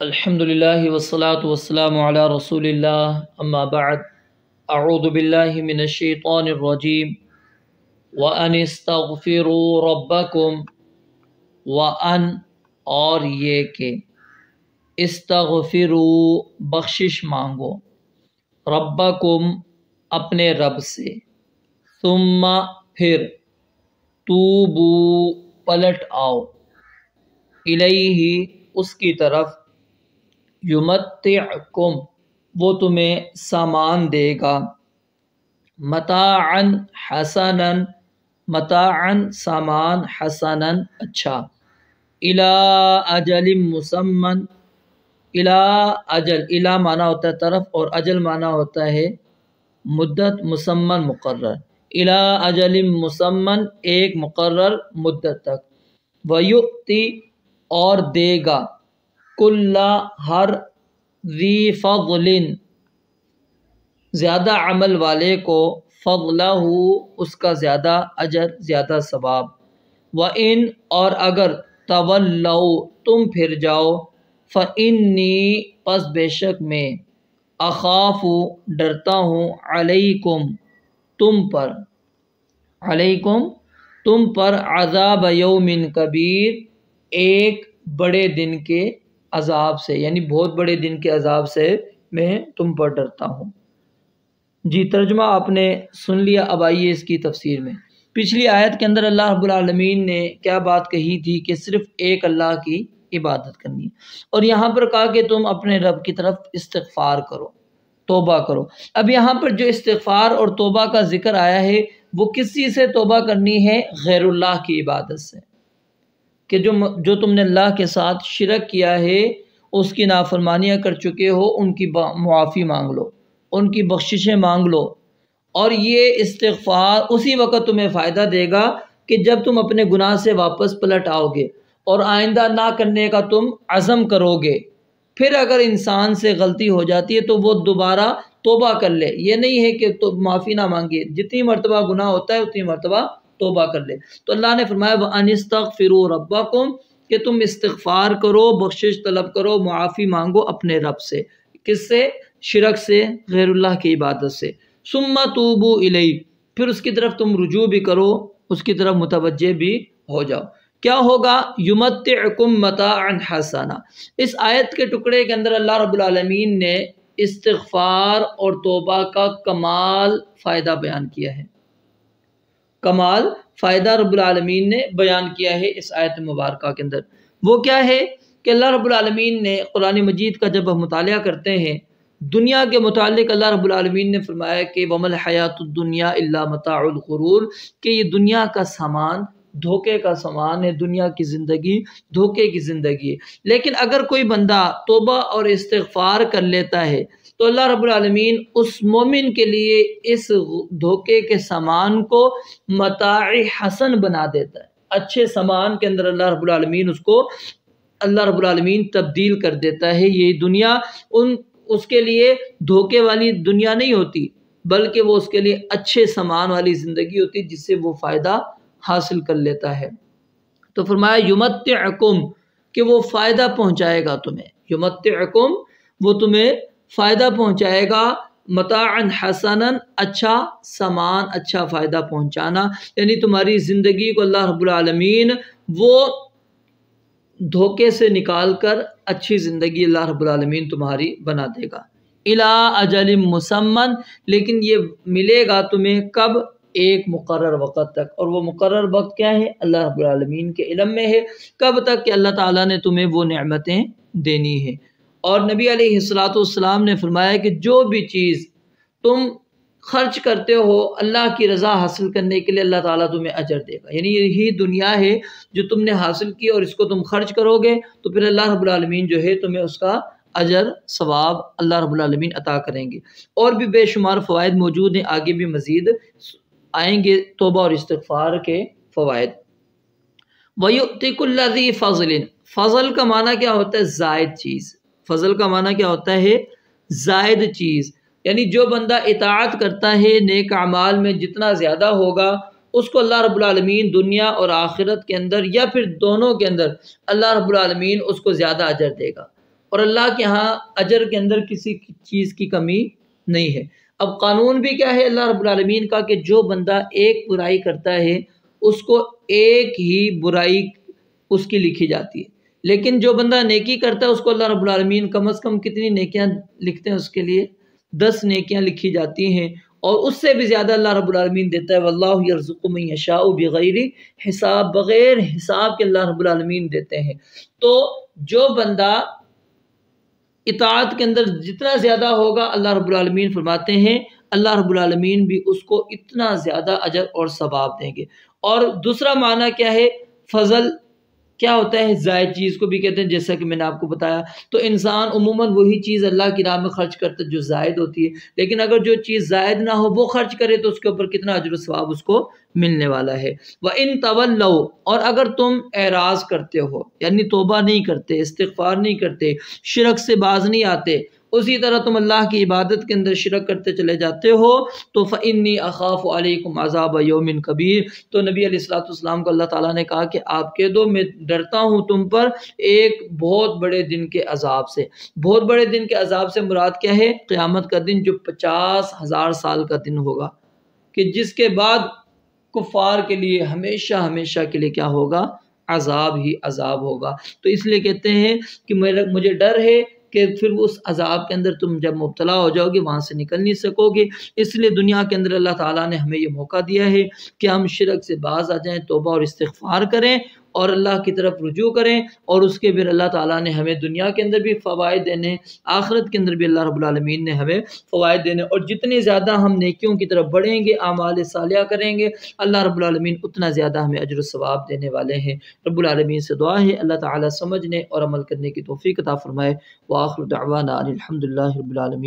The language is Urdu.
الحمدللہ والصلاة والسلام علی رسول اللہ اما بعد اعوذ باللہ من الشیطان الرجیم وَأَنِ اسْتَغْفِرُوا رَبَّكُمْ وَأَنْ اور یہ کہ استغفروا بخشش مانگو ربکم اپنے رب سے ثم پھر توبو پلٹ آؤ الیہ اس کی طرف یمتعکم وہ تمہیں سامان دے گا متاعن حسنن متاعن سامان حسنن اچھا الی اجل مسمن الی اجل الی معنی ہوتا ہے طرف اور اجل معنی ہوتا ہے مدت مسمن مقرر الی اجل مسمن ایک مقرر مدت تک ویؤتی اور دے گا کل ہر ذی فضل زیادہ عمل والے کو فضلہ اس کا زیادہ اجر زیادہ ثواب وَإِنْ اور اگر تولوا تم پھر جاؤ فَإِنِّي پس بے شک میں اخاف ڈرتا ہوں علیکم تم پر عذاب یوم کبیر ایک بڑے دن کے عذاب سے یعنی بہت بڑے دن کے عذاب سے میں تم پر ڈرتا ہوں۔ جی ترجمہ آپ نے سن لیا، اب آئیے اس کی تفسیر میں۔ پچھلی آیت کے اندر اللہ رب العالمین نے کیا بات کہی تھی کہ صرف ایک اللہ کی عبادت کرنی ہے، اور یہاں پر کہا کہ تم اپنے رب کی طرف استغفار کرو، توبہ کرو۔ اب یہاں پر جو استغفار اور توبہ کا ذکر آیا ہے وہ کس چیز سے توبہ کرنی ہے؟ غیر اللہ کی عبادت سے، کہ جو تم نے اللہ کے ساتھ شرک کیا ہے، اس کی نافرمانیاں کر چکے ہو، ان کی معافی مانگ لو، ان کی بخششیں مانگ لو، اور یہ استغفار اسی وقت تمہیں فائدہ دے گا کہ جب تم اپنے گناہ سے واپس پلٹ آؤ گے اور آئندہ نہ کرنے کا تم عزم کرو گے۔ پھر اگر انسان سے غلطی ہو جاتی ہے تو وہ دوبارہ توبہ کر لے، یہ نہیں ہے کہ تو معافی نہ مانگے، جتنی مرتبہ گناہ ہوتا ہے اتنی مرتبہ توبہ کر لے۔ تو اللہ نے فرمایا وَأَنِ اسْتَغْفِرُوا رَبَّكُمْ کہ تم استغفار کرو، بخشش طلب کرو، معافی مانگو اپنے رب سے۔ کس سے؟ شرک سے، غیر اللہ کی عبادت سے۔ ثُمَّ تُوبُوا إِلَيْهِ پھر اس کی طرف تم رجوع بھی کرو، اس کی طرف متوجہ بھی ہو جاؤ۔ کیا ہوگا؟ یمتعکم متاعا حسنا۔ اس آیت کے ٹکڑے کے اندر اللہ رب العالمین نے استغفار اور توبہ کا کمال فائدہ بیان کیا ہے، کمال فائدہ رب العالمین نے بیان کیا ہے اس آیت مبارکہ کے اندر۔ وہ کیا ہے کہ اللہ رب العالمین نے قرآن مجید کا جب ہم مطالعہ کرتے ہیں دنیا کے متعلق، اللہ رب العالمین نے فرمایا کہ وَمَا الْحَيَاةُ الدُّنْيَا إِلَّا مَتَاعُ الْغُرُورِ کہ یہ دنیا کا سامان دھوکے کا سامان ہے، دنیا کی زندگی دھوکے کی زندگی ہے۔ لیکن اگر کوئی بندہ توبہ اور استغفار کر لیتا ہے تو اللہ رب العالمین اس مومن کے لیے اس دھوکے کے سامان کو متاع حسن بنا دیتا ہے، اچھے سامان کے اندر اللہ رب العالمین اللہ رب العالمین تبدیل کر دیتا ہے۔ یہ دنیا اس کے لیے دھوکے والی دنیا نہیں ہوتی، بلکہ وہ اس کے لیے اچھے سامان والی زندگی ہوتی ہے جس سے وہ فائدہ حاصل کر لیتا ہے۔ تو فرمایا یمتعکم کہ وہ فائدہ پہنچائے گا تمہیں، یمتعکم وہ تمہیں فائدہ پہنچائے گا، متاعا حسنا اچھا سامان، اچھا فائدہ پہنچانا، یعنی تمہاری زندگی کو اللہ رب العالمین وہ دھوکے سے نکال کر اچھی زندگی اللہ رب العالمین تمہاری بنا دے گا۔ الی اجل مسمن لیکن یہ ملے گا تمہیں کب؟ ایک مقرر وقت تک، اور وہ مقرر وقت کیا ہے؟ اللہ رب العالمین کے علم میں ہے، کب تک کہ اللہ تعالیٰ نے تمہیں وہ نعمتیں دینی ہے۔ اور نبی علیہ السلام نے فرمایا کہ جو بھی چیز تم خرچ کرتے ہو اللہ کی رضا حاصل کرنے کے لیے اللہ تعالیٰ تمہیں اجر دے گا، یعنی یہی دنیا ہے جو تم نے حاصل کی اور اس کو تم خرچ کرو گے تو پھر اللہ رب العالمین جو ہے تمہیں اس کا اجر ثواب اللہ رب العالمین عطا کریں گے۔ اور بھی بے شمار فوائد موجود ہیں، آگے بھی مزید آئیں گے توبہ اور استغفار کے فوائد۔ وَيُؤْتِ كُلَّ ذِي فَضْلٍ فضل کا معنی کیا ہوتا ہے؟ زائد چیز۔ فضل کا معنی کیا ہوتا ہے؟ زائد چیز، یعنی جو بندہ اطاعت کرتا ہے نیک اعمال میں جتنا زیادہ ہوگا اس کو اللہ رب العالمین دنیا اور آخرت کے اندر یا پھر دونوں کے اندر اللہ رب العالمین اس کو زیادہ اجر دے گا۔ اور اللہ کے ہاں اجر کے اندر کسی چیز کی کمی نہیں ہے۔ اب قانون بھی کیا ہے اللہ رب العالمین کا کہ جو بندہ ایک برائی کرتا ہے اس کو ایک ہی برائی اس کی لکھی جاتی ہے، لیکن جو بندہ نیکی کرتا ہے اس کو اللہ رب العالمین کم از کم کتنی نیکیاں لکھتے ہیں؟ اس کے لیے 10 نیکیاں لکھی جاتی ہیں، اور اس سے بھی زیادہ اللہ رب العالمین دیتا ہے۔ واللہ یرزق من یشاء بغیر حساب، بغیر حساب کے اللہ رب العالمین دیتے ہیں۔ تو جو بندہ اطاعت کے اندر جتنا زیادہ ہوگا، اللہ رب العالمین فرماتے ہیں اللہ رب العالمین بھی اس کو اتنا زیادہ اجر اور ثواب دیں گے۔ اور دوسرا معنی کیا ہے؟ فضل کیا ہوتا ہے؟ زائد چیز کو بھی کہتے ہیں، جیسا کہ میں نے آپ کو بتایا۔ تو انسان عموماً وہی چیز اللہ کی راہ میں خرچ کرتا ہے جو زائد ہوتی ہے، لیکن اگر جو چیز زائد نہ ہو وہ خرچ کرے تو اس کے اوپر کتنا اجر و ثواب اس کو ملنے والا ہے۔ وَإِن تَوَلَّوْا، اور اگر تم اعراض کرتے ہو، یعنی توبہ نہیں کرتے، استغفار نہیں کرتے، شرک سے باز نہیں آتے، اسی طرح تم اللہ کی عبادت کے اندر شرک کرتے چلے جاتے ہو، تو فَإِنِّي أَخَافُ عَلَيْكُمْ عَذَابَ يَوْمٍ كَبِيرٍ، تو نبی علیہ السلام کو اللہ تعالیٰ نے کہا کہ آپ کہہ دو میں ڈرتا ہوں تم پر ایک بہت بڑے دن کے عذاب سے۔ بہت بڑے دن کے عذاب سے مراد کیا ہے؟ قیامت کا دن، جو 50,000 سال کا دن ہوگا، کہ جس کے بعد کفار کے لیے ہمیشہ ہمیشہ کے لیے کیا ہوگا؟ عذاب ہی عذاب ہوگا۔ تو اس لیے کہتے ہیں کہ مجھے ڈر ہے کہ پھر اس عذاب کے اندر تم جب مبتلا ہو جاؤ گے وہاں سے نکل نہیں سکو گے۔ اس لیے دنیا کے اندر اللہ تعالیٰ نے ہمیں یہ موقع دیا ہے کہ ہم شرک سے باز آ جائیں، توبہ اور استغفار کریں اور اللہ کی طرف رجوع کریں، اور اس کے پھر اللہ تعالیٰ نے ہمیں دنیا کے اندر بھی فوائد دینے، آخرت کے اندر بھی اللہ رب العالمین نے ہمیں فوائد دینے، اور جتنی زیادہ ہم نیکیوں کی طرف بڑھیں گے، اعمال صالحہ کریں گے، اللہ رب العالمین اتنا زیادہ ہمیں اجر و ثواب دینے والے ہیں۔ رب العالمین سے دعا ہے اللہ تعالیٰ سمجھنے اور عمل کرنے کی توفیق عطا فرمائے۔ وآخر دعوانا الحمدللہ رب العالمین۔